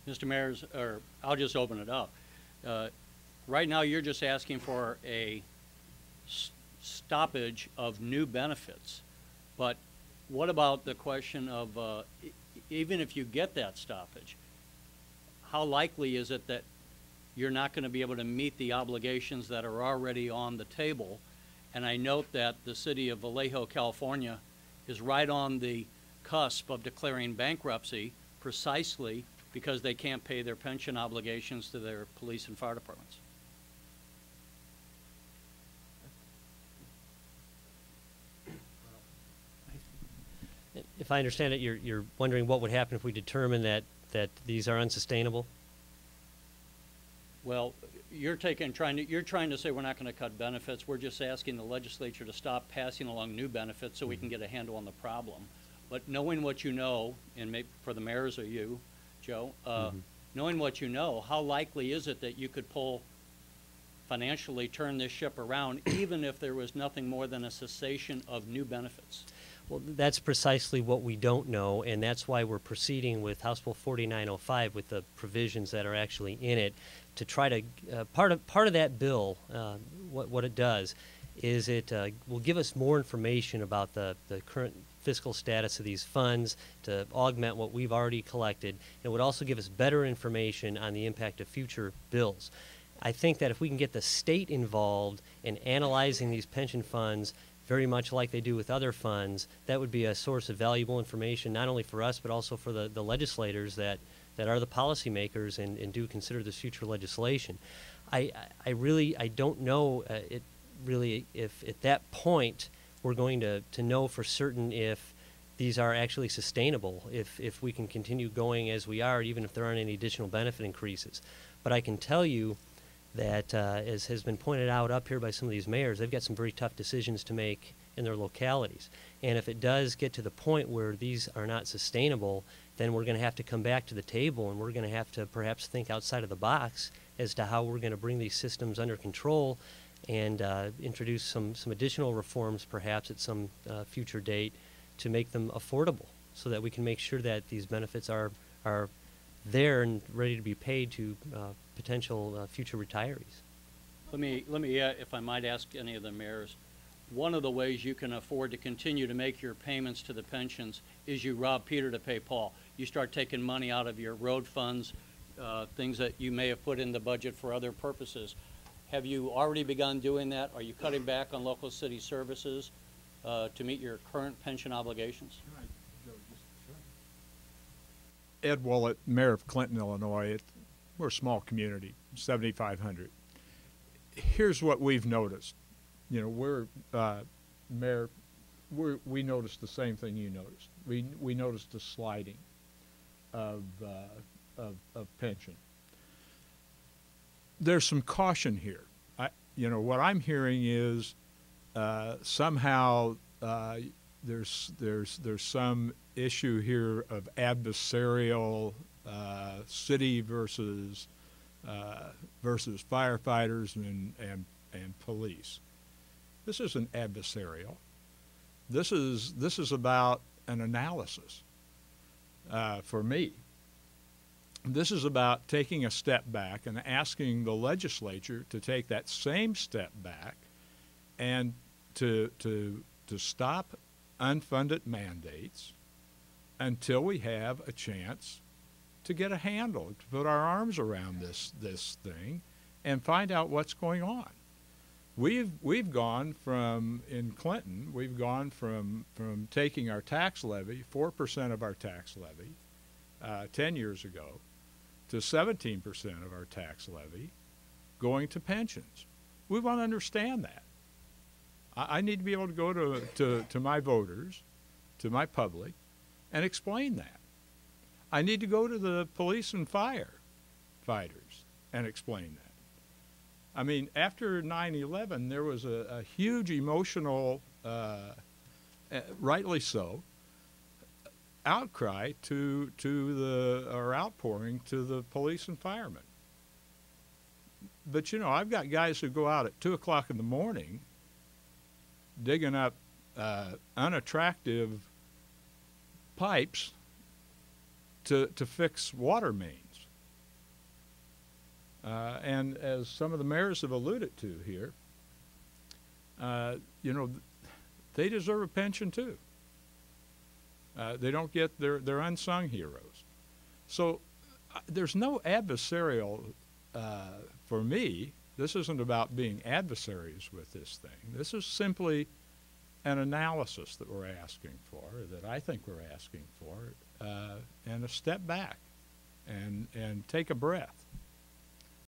Mr. Mayor's, or I'll just open it up. Uh, right now, you're just asking for a stoppage of new benefits. But what about the question of even if you get that stoppage, how likely is it that you're not going to be able to meet the obligations that are already on the table? And I note that the city of Vallejo, California is right on the cusp of declaring bankruptcy precisely because they can't pay their pension obligations to their police and fire departments. If I understand it, you're wondering what would happen if we determine that these are unsustainable? Well, you're trying to say we're not going to cut benefits. We're just asking the legislature to stop passing along new benefits so we can get a handle on the problem. But knowing what you know, and maybe for the mayors or you, Joe, knowing what you know, how likely is it that you could financially turn this ship around, even if there was nothing more than a cessation of new benefits? Well, that's precisely what we don't know, and that's why we're proceeding with House Bill 4905 with the provisions that are actually in it to try to part of that bill. What it does is it will give us more information about the current fiscal status of these funds to augment what we've already collected. It would also give us better information on the impact of future bills. I think that if we can get the state involved in analyzing these pension funds very much like they do with other funds, that would be a source of valuable information not only for us but also for the legislators that are the policymakers and do consider this future legislation. I don't know if at that point we're going to know for certain if these are actually sustainable, if we can continue going as we are, even if there aren't any additional benefit increases. But I can tell you that, as has been pointed out up here by some of these mayors, they've got some very tough decisions to make in their localities. And if it does get to the point where these are not sustainable, then we're going to have to come back to the table and we're going to have to perhaps think outside of the box as to how we're going to bring these systems under control and introduce some additional reforms perhaps at some future date to make them affordable so that we can make sure that these benefits are there and ready to be paid to potential future retirees. Let me if I might ask any of the mayors, one of the ways you can afford to continue to make your payments to the pensions is you rob Peter to pay Paul. You start taking money out of your road funds, things that you may have put in the budget for other purposes. Have you already begun doing that? Are you cutting back on local city services to meet your current pension obligations? Ed Willett, Mayor of Clinton, Illinois. We're a small community, 7,500. Here's what we've noticed. You know, Mayor, we noticed the same thing you noticed. We noticed the sliding of pension. There's some caution here. You know, what I'm hearing is somehow there's some issue here of adversarial city versus firefighters and police. This isn't adversarial. This is about an analysis. For me, this is about taking a step back and asking the legislature to take that same step back and to stop unfunded mandates until we have a chance to get a handle, to put our arms around this thing and find out what's going on. We've gone from, in Clinton, we've gone from taking our tax levy, 4% of our tax levy 10 years ago, to 17% of our tax levy going to pensions. We want to understand that. I need to be able to go to my voters, to my public, and explain that. I need to go to the police and fire fighters and explain that. I mean, after 9/11, there was a huge emotional, rightly so, outcry or outpouring to the police and firemen. But you know, I've got guys who go out at 2 o'clock in the morning digging up unattractive pipes to fix water mains. And as some of the mayors have alluded to here, you know, they deserve a pension too. They don't get they're unsung heroes. So there's no adversarial, for me, this isn't about being adversaries with this thing. This is simply an analysis that we're asking for, that I think we're asking for, and a step back and take a breath.